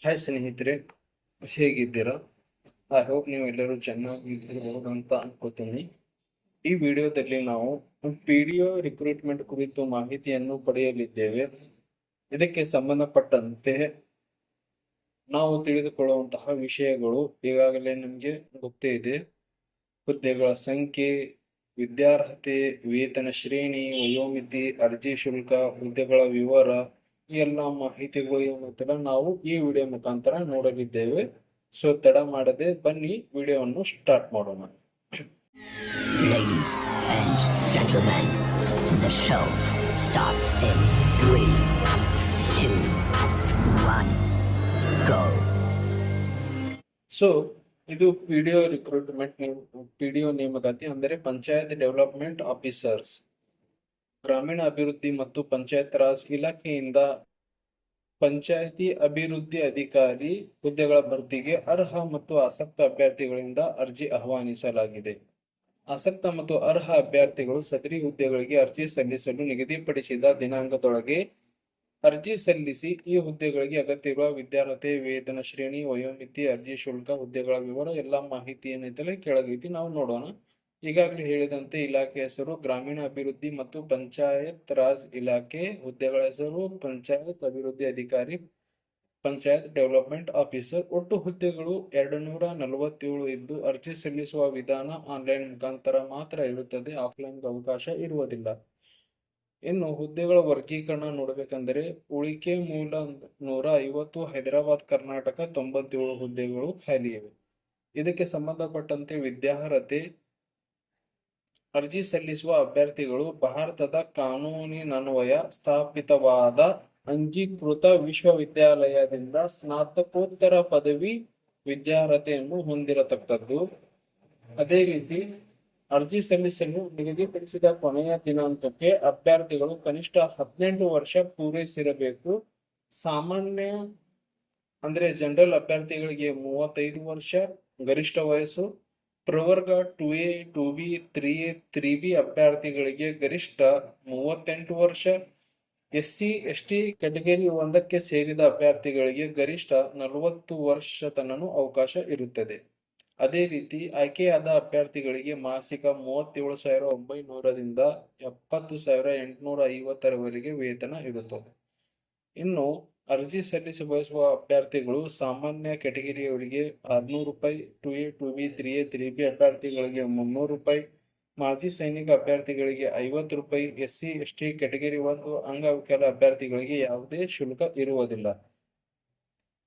Hi ಸ್ನೇಹಿತರೆ, ಹೇಗಿದ್ದೀರಾ? I hope ನೀವು ಎಲ್ಲರೂ ಚೆನ್ನಾಗಿರ್ಬೋದು ಅಂತ ಅನ್ಕೋತೀನಿ. ಈ ವಿಡಿಯೋದಲ್ಲಿ ನಾವು ಪಿಡಿಒ ರಿಕ್ರೂಟ್ಮೆಂಟ್ ಕುರಿತು ಮಾಹಿತಿಯನ್ನು ಪಡೆಯಲಿದ್ದೇವೆ. ಇದಕ್ಕೆ ಸಂಬಂಧಪಟ್ಟಂತೆ ನಾವು ತಿಳಿದುಕೊಳ್ಳುವಂತಹ ವಿಷಯಗಳು ಈಗಾಗಲೇ ನಿಮಗೆ ಗೊತ್ತೇ ಇದೆ. ಹುದ್ದೆಗಳ ಸಂಖ್ಯೆ, ವಿದ್ಯಾರ್ಹತೆ, ವೇತನ ಶ್ರೇಣಿ, ವಯೋಮಿತಿ, ಅರ್ಜಿ ಶುಲ್ಕ, ಹುದ್ದೆಗಳ ವಿವರ, ಈ ಎಲ್ಲ ಮಾಹಿತಿಗಳು ಏನಂತಾರೆ ನಾವು ಈ ವಿಡಿಯೋ ಮುಖಾಂತರ ನೋಡಲಿದ್ದೇವೆ. ಸೊ ತಡ ಮಾಡದೆ ಬನ್ನಿ ವಿಡಿಯೋವನ್ನು ಸ್ಟಾರ್ಟ್ ಮಾಡೋಣ. Ladies and gentlemen, the show starts in 3, 2, 1, go. So ಇದು ಪಿಡಿಒ ನೇಮಕಾತಿ ಅಂದರೆ ಪಂಚಾಯತ್ ಡೆವಲಪ್ಮೆಂಟ್ ಆಫೀಸರ್ಸ್, ಗ್ರಾಮೀಣ ಅಭಿವೃದ್ಧಿ ಮತ್ತು ಪಂಚಾಯತ್ ರಾಜ್ ಇಲಾಖೆಯಿಂದ ಪಂಚಾಯತಿ ಅಭಿವೃದ್ಧಿ ಅಧಿಕಾರಿ ಹುದ್ದೆಗಳ ಭರ್ತಿಗೆ ಅರ್ಹ ಮತ್ತು ಆಸಕ್ತ ಅಭ್ಯರ್ಥಿಗಳಿಂದ ಅರ್ಜಿ ಆಹ್ವಾನಿಸಲಾಗಿದೆ. ಆಸಕ್ತ ಮತ್ತು ಅರ್ಹ ಅಭ್ಯರ್ಥಿಗಳು ಸದರಿ ಹುದ್ದೆಗಳಿಗೆ ಅರ್ಜಿ ಸಲ್ಲಿಸಲು ನಿಗದಿಪಡಿಸಿದ ದಿನಾಂಕದೊಳಗೆ ಅರ್ಜಿ ಸಲ್ಲಿಸಿ. ಈ ಹುದ್ದೆಗಳಿಗೆ ಅಗತ್ಯವಿರುವ ವಿದ್ಯಾರ್ಹತೆ, ವೇತನ ಶ್ರೇಣಿ, ವಯೋಮಿತಿ, ಅರ್ಜಿ ಶುಲ್ಕ, ಹುದ್ದೆಗಳ ವಿವರ ಎಲ್ಲ ಮಾಹಿತಿ ಏನೈತಲ್ಲ ಕೆಳಗೈತಿ ನಾವು ನೋಡೋಣ. ಈಗಾಗಲೇ ಹೇಳಿದಂತೆ ಇಲಾಖೆ ಹೆಸರು ಗ್ರಾಮೀಣ ಅಭಿವೃದ್ಧಿ ಮತ್ತು ಪಂಚಾಯತ್ ರಾಜ್ ಇಲಾಖೆ, ಹುದ್ದೆಗಳ ಹೆಸರು ಪಂಚಾಯತ್ ಅಭಿವೃದ್ಧಿ ಅಧಿಕಾರಿ, ಪಂಚಾಯತ್ ಡೆವಲಪ್ಮೆಂಟ್ ಆಫೀಸರ್. ಒಟ್ಟು ಹುದ್ದೆಗಳು 247 ಇದ್ದು ಅರ್ಜಿ ಸಲ್ಲಿಸುವ ವಿಧಾನ ಆನ್ಲೈನ್ ಮುಖಾಂತರ ಮಾತ್ರ ಇರುತ್ತದೆ, ಆಫ್ಲೈನ್ಗೆ ಅವಕಾಶ ಇರುವುದಿಲ್ಲ. ಇನ್ನು ಹುದ್ದೆಗಳ ವರ್ಗೀಕರಣ ನೋಡಬೇಕಂದ್ರೆ ಉಳಿಕೆ ಮೂಲ 150, ಹೈದರಾಬಾದ್ ಕರ್ನಾಟಕ 97 ಹುದ್ದೆಗಳು ಖಾಲಿ ಇವೆ. ಇದಕ್ಕೆ ಸಂಬಂಧಪಟ್ಟಂತೆ ವಿದ್ಯಾರ್ಹತೆ, ಅರ್ಜಿ ಸಲ್ಲಿಸುವ ಅಭ್ಯರ್ಥಿಗಳು ಭಾರತದ ಕಾನೂನಿನನ್ವಯ ಸ್ಥಾಪಿತವಾದ ಅಂಗೀಕೃತ ವಿಶ್ವವಿದ್ಯಾಲಯದಿಂದ ಸ್ನಾತಕೋತ್ತರ ಪದವಿ ವಿದ್ಯಾರ್ಹತೆಯನ್ನು ಹೊಂದಿರತಕ್ಕದ್ದು. ಅದೇ ರೀತಿ ಅರ್ಜಿ ಸಲ್ಲಿಸಲು ನಿಗದಿಪಡಿಸಿದ ಕೊನೆಯ ದಿನಾಂಕಕ್ಕೆ ಅಭ್ಯರ್ಥಿಗಳು ಕನಿಷ್ಠ 18 ವರ್ಷ ಪೂರೈಸಿರಬೇಕು. ಸಾಮಾನ್ಯ ಅಂದ್ರೆ ಜನರಲ್ ಅಭ್ಯರ್ಥಿಗಳಿಗೆ 35 ವರ್ಷ ಗರಿಷ್ಠ ವಯಸ್ಸು. ಪ್ರವರ್ಗ 2A, 2B, 3A, 3B ಅಭ್ಯರ್ಥಿಗಳಿಗೆ ಗರಿಷ್ಠ 38 ವರ್ಷ. SC/ST ಕ್ಯಾಟಗರಿ 1ಕ್ಕೆ ಸೇರಿದ ಅಭ್ಯರ್ಥಿಗಳಿಗೆ ಗರಿಷ್ಠ 40 ವರ್ಷ ತನಕ ಅವಕಾಶ ಇರುತ್ತದೆ. ಅದೇ ರೀತಿ ಆಯ್ಕೆಯಾದ ಅಭ್ಯರ್ಥಿಗಳಿಗೆ ಮಾಸಿಕ 37,900ರಿಂದ 70,850ರವರೆಗೆ ವೇತನ ಇರುತ್ತದೆ. ಇನ್ನು ಅರ್ಜಿ ಸಲ್ಲಿಸ ಬಯಸುವ ಅಭ್ಯರ್ಥಿಗಳು ಸಾಮಾನ್ಯ ಕ್ಯಾಟಗರಿಯವರಿಗೆ 600 ರೂಪಾಯಿ, 2A, 2B, 3A, 3B ಅಭ್ಯರ್ಥಿಗಳಿಗೆ 300 ರೂಪಾಯಿ, ಮಾಜಿ ಸೈನಿಕ ಅಭ್ಯರ್ಥಿಗಳಿಗೆ 50 ರೂಪಾಯಿ, SC/ST ಕ್ಯಾಟಗರಿ 1 ಅಂಗವಿಕಲ ಅಭ್ಯರ್ಥಿಗಳಿಗೆ ಯಾವುದೇ ಶುಲ್ಕ ಇರುವುದಿಲ್ಲ.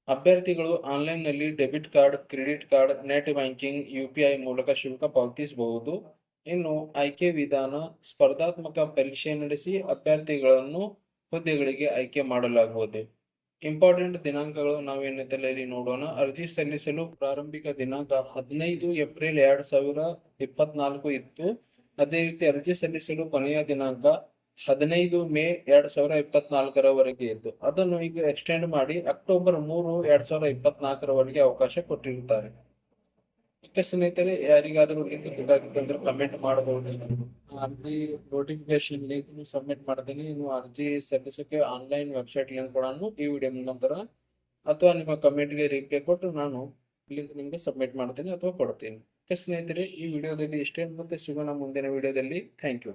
ಅಭ್ಯರ್ಥಿಗಳು ಆನ್ಲೈನ್ನಲ್ಲಿ debit card, credit card, net banking, UPI ಮೂಲಕ ಶುಲ್ಕ ಪಾವತಿಸಬಹುದು. ಇನ್ನು ಆಯ್ಕೆ ವಿಧಾನ ಸ್ಪರ್ಧಾತ್ಮಕ ಪರೀಕ್ಷೆ ನಡೆಸಿ ಅಭ್ಯರ್ಥಿಗಳನ್ನು ಹುದ್ದೆಗಳಿಗೆ ಆಯ್ಕೆ ಮಾಡಲಾಗುವುದು. ಇಂಪಾರ್ಟೆಂಟ್ ದಿನಾಂಕಗಳು ನಾವೇನಿದ್ದಲ್ಲ ಇಲ್ಲಿ ನೋಡೋಣ. ಅರ್ಜಿ ಸಲ್ಲಿಸಲು ಪ್ರಾರಂಭಿಕ ದಿನಾಂಕ 15 ಏಪ್ರಿಲ್ 2024 ಇತ್ತು. ಅದೇ ರೀತಿ ಅರ್ಜಿ ಸಲ್ಲಿಸಲು ಕೊನೆಯ ದಿನಾಂಕ 15 ಮೇ 2024ರವರೆಗೆ ಇತ್ತು. ಅದನ್ನು ಈಗ ಎಕ್ಸ್ಟೆಂಡ್ ಮಾಡಿ ಅಕ್ಟೋಬರ್ 3, 2024ರವರೆಗೆ ಅವಕಾಶ ಕೊಟ್ಟಿರುತ್ತಾರೆ. ಸ್ನೇಹಿತರೆ, ಯಾರಿಗಾದರೂ ಲಿಂಕ್ ಬೇಕಾಗಿತ್ತಂದ್ರೆ ಕಮೆಂಟ್ ಮಾಡಬಹುದು. ಅರ್ಜಿ ನೋಟಿಫಿಕೇಶನ್ ಲಿಂಕ್ ಸಬ್ಮಿಟ್ ಮಾಡ್ತೀನಿ. ನೀವು ಅರ್ಜಿ ಸಲ್ಲಿಸಕ್ಕೆ ಆನ್ಲೈನ್ ವೆಬ್ಸೈಟ್ ಲಿಂಕ್ ಕೂಡ ಈ ವಿಡಿಯೋ ಮುಖಾಂತರ ಅಥವಾ ನಿಮ್ಮ ಕಮೆಂಟ್ಗೆ ರಿಪ್ಲೈ ಕೊಟ್ಟು ನಾನು ಲಿಂಕ್ ನಿಮಗೆ ಸಬ್ಮಿಟ್ ಮಾಡ್ತೀನಿ ಅಥವಾ ಕೊಡ್ತೀನಿ. ಸ್ನೇಹಿತರೆ, ಈ ವಿಡಿಯೋದಲ್ಲಿ ಇಷ್ಟೇ. ಮತ್ತೆ ಸಿಗೋಣ ಮುಂದಿನ ವಿಡಿಯೋದಲ್ಲಿ. Thank you.